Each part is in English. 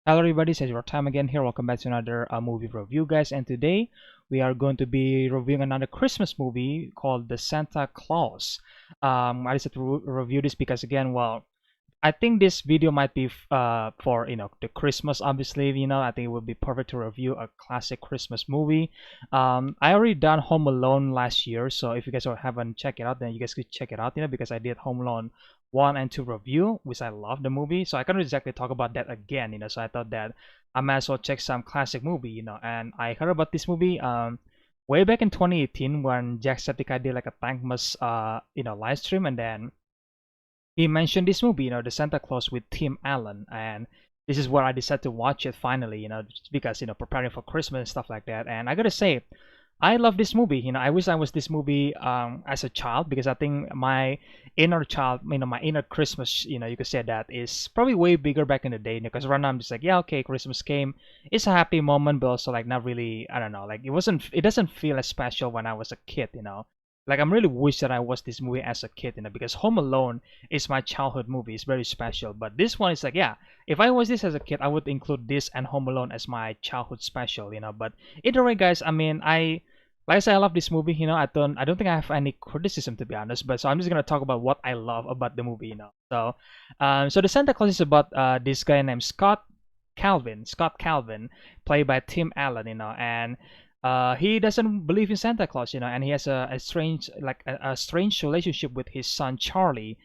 Hello everybody, it's EzraTime again here. Welcome back to another movie review, guys. And today we are going to be reviewing another Christmas movie called The Santa Claus. I decided to review this because again, well, I think this video might be for the Christmas. Obviously, I think it would be perfect to review a classic Christmas movie. I already done Home Alone last year, so if you guys haven't checked it out, then you guys could check it out. Because I did Home Alone 1 and 2 review, which I love the movie, so I can't exactly talk about that again. So I thought that I might as well check some classic movie. And I heard about this movie way back in 2018 when Jacksepticeye did like a Thankmas live stream, and then he mentioned this movie, The Santa Claus with Tim Allen, and this is where I decided to watch it finally, just because preparing for Christmas and stuff like that. And I gotta say, I love this movie. I wish I was this movie as a child, because I think my inner child, my inner Christmas, you could say that is probably way bigger back in the day. Because right now I'm just like, yeah, okay, Christmas came. It's a happy moment, but also like not really. I don't know. Like it doesn't feel as special when I was a kid. Like I'm really wish that I watched this movie as a kid, because Home Alone is my childhood movie. It's very special. But this one is like, yeah, if I watched this as a kid, I would include this and Home Alone as my childhood special. But either way, guys, I mean, like I said, I love this movie. I don't think I have any criticism, to be honest. But so I'm just gonna talk about what I love about the movie. So the Santa Claus is about this guy named Scott Calvin, played by Tim Allen. And he doesn't believe in Santa Claus, and he has a strange, like a strange relationship with his son Charlie,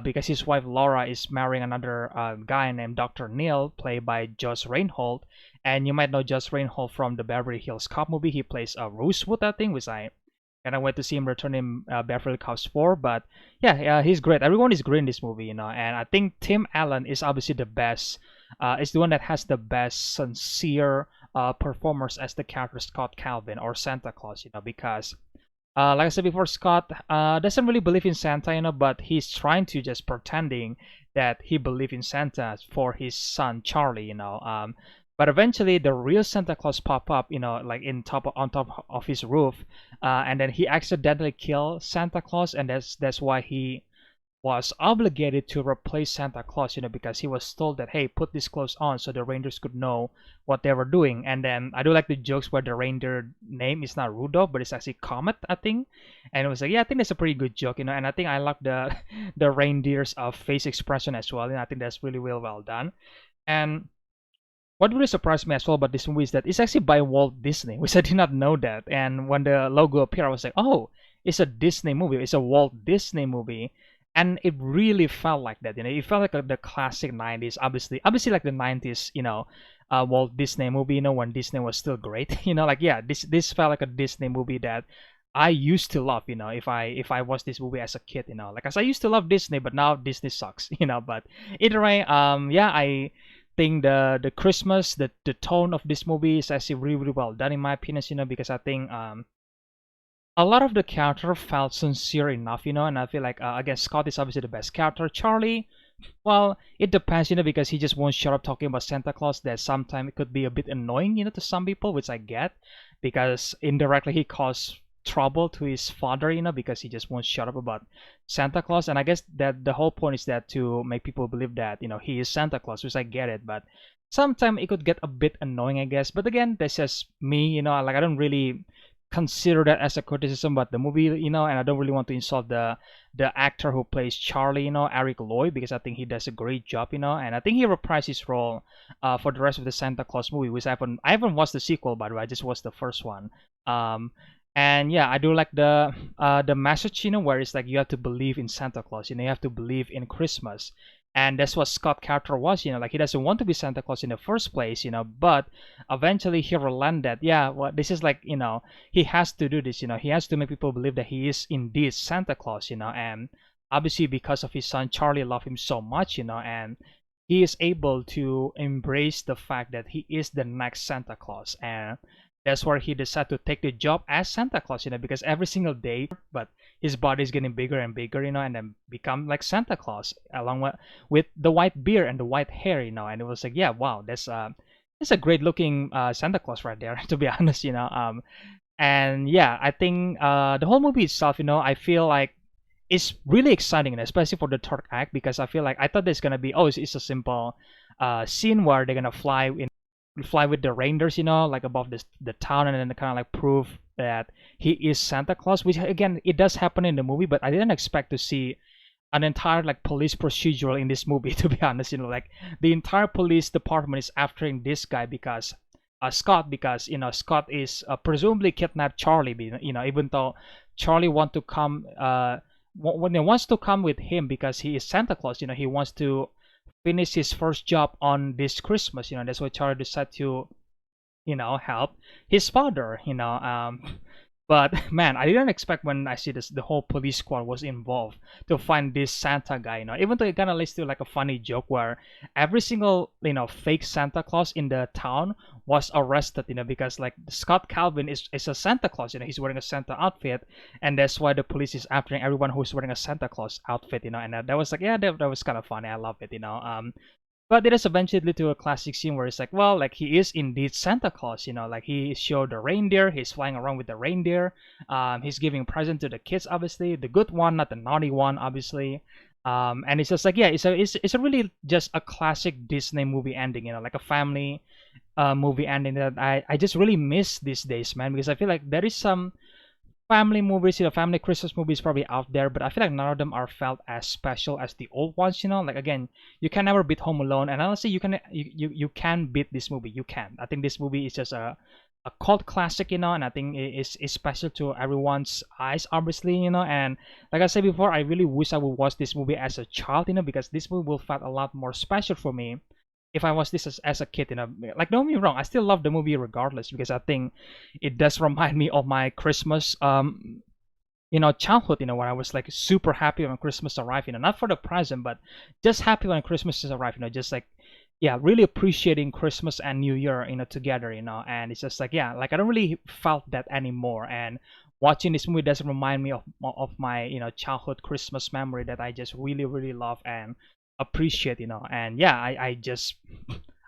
because his wife Laura is marrying another guy named Dr. Neil, played by Josh Reinhold. And you might know Josh Reinhold from the Beverly Hills Cop movie. He plays Rosewood, I think, which I kind of went to see him return in Beverly Hills 4. But yeah, he's great. Everyone is great in this movie, and I think Tim Allen is obviously the best. Is the one that has the best sincere performers as the character Scott Calvin or Santa Claus, because like I said before, Scott doesn't really believe in Santa, but he's trying to just pretending that he believes in Santa for his son Charlie. But eventually the real Santa Claus pop up, like on top of his roof, and then he accidentally kills Santa Claus, and that's why he was obligated to replace Santa Claus, because he was told that, hey, put this clothes on so the reindeers could know what they were doing. And then I do like the jokes where the reindeer name is not Rudolph, but it's actually Comet, I think. And it was like, yeah, I think that's a pretty good joke, and I think I like the the reindeer's face expression as well, and I think that's really well done. And what really surprised me as well about this movie is that it's actually by Walt Disney, which I did not know that. And when the logo appeared, I was like, oh, it's a Disney movie. It's a Walt Disney movie. And it really felt like that. It felt like the classic 90s, obviously like the 90s, Walt Disney movie, when Disney was still great. Like, yeah, this felt like a Disney movie that I used to love, if I watched this movie as a kid, like, as I used to love Disney, but now Disney sucks. But either way, yeah, I think the Christmas, the tone of this movie is actually really well done in my opinion, because I think a lot of the character felt sincere enough, and I feel like again, Scott is obviously the best character. Charlie, well, it depends, because he just won't shut up talking about Santa Claus. That sometimes it could be a bit annoying, to some people, which I get, because indirectly he caused trouble to his father, because he just won't shut up about Santa Claus. And I guess that the whole point is that to make people believe that, he is Santa Claus, which I get it, but sometimes it could get a bit annoying, I guess. But again, that's just me, like, I don't really consider that as a criticism about the movie, and I don't really want to insult the actor who plays Charlie, Eric Lloyd, because I think he does a great job, and I think he reprised his role for the rest of the Santa Claus movie, which I haven't watched the sequel, by the way. I just watched the first one. And yeah, I do like the message, where it's like you have to believe in Santa Claus, you have to believe in Christmas. And that's what Scott character was, like, he doesn't want to be Santa Claus in the first place, but eventually he relent that, yeah, well, this is like, he has to do this, he has to make people believe that he is indeed Santa Claus, and obviously because of his son Charlie love him so much, and he is able to embrace the fact that he is the next Santa Claus. And that's where he decided to take the job as Santa Claus, because every single day, but his body is getting bigger and bigger, and then become like Santa Claus, along with the white beard and the white hair, and it was like, yeah, wow, that's a great looking Santa Claus right there, to be honest, and yeah, I think the whole movie itself, I feel like it's really exciting, and especially for the third act, because I feel like I thought there's gonna be, oh, it's a simple scene where they're gonna fly with the reindeers, like above the town, and then kind of like prove that he is Santa Claus, which again it does happen in the movie, but I didn't expect to see an entire like police procedural in this movie. To be honest, like the entire police department is after this guy because Scott, because Scott is presumably kidnapped Charlie, even though Charlie when he wants to come with him because he is Santa Claus, he wants to finish his first job on this Christmas. That's why Charlie decided to help his father. But man, I didn't expect when I see this the whole police squad was involved to find this Santa guy. Even though it kind of leads to like a funny joke where every single fake Santa Claus in the town was arrested. Because like Scott Calvin is a Santa Claus. He's wearing a Santa outfit, and that's why the police is after everyone who's wearing a Santa Claus outfit. And that was like, yeah, that was kind of funny. I love it. But it is eventually to a classic scene where it's like, well, like he is indeed Santa Claus, like he showed the reindeer, he's flying around with the reindeer, he's giving present to the kids, obviously, the good one, not the naughty one, obviously. And it's just like, yeah, it's a really just a classic Disney movie ending, like a family movie ending that I just really miss these days, man, because I feel like there is some family movies, family Christmas movies probably out there, but I feel like none of them are felt as special as the old ones. Like again, you can never beat Home Alone, and honestly, you can beat this movie. You can. I think this movie is just a cult classic, and I think it's special to everyone's eyes, obviously, and like I said before, I really wish I would watch this movie as a child, because this movie will felt a lot more special for me if I watched this as a kid. Like don't get me wrong, I still love the movie regardless because I think it does remind me of my Christmas childhood, when I was like super happy when Christmas arrived, not for the present, but just happy when Christmas is arrived, just like, yeah, really appreciating Christmas and New Year, together, and it's just like, yeah, like I don't really felt that anymore. And watching this movie does remind me of my, childhood Christmas memory that I just really, really love and appreciate, and yeah, I just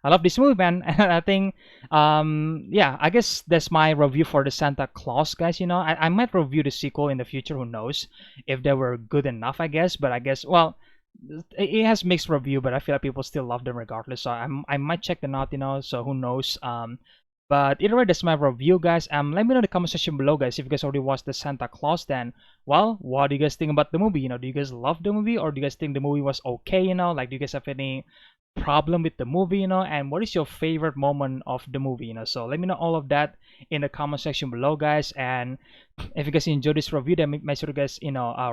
I love this movie, man. And I think, yeah, I guess that's my review for the Santa Claus, guys. I might review the sequel in the future. Who knows if they were good enough? I guess, but I guess, well, it has mixed review, but I feel like people still love them regardless. So I might check them out. So who knows? But either way, that's my review, guys. Let me know in the comment section below, guys, if you guys already watched the Santa Claus. Then, well, what do you guys think about the movie? Do you guys love the movie, or do you guys think the movie was okay? Like, do you guys have any problem with the movie, and what is your favorite moment of the movie, so let me know all of that in the comment section below, guys. And if you guys enjoyed this review, then make sure you guys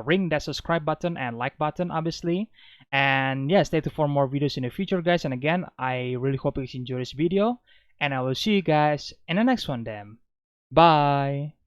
ring that subscribe button and like button, obviously. And yeah, stay tuned for more videos in the future, guys. And again, I really hope you guys enjoy this video, and I will see you guys in the next one then. Bye.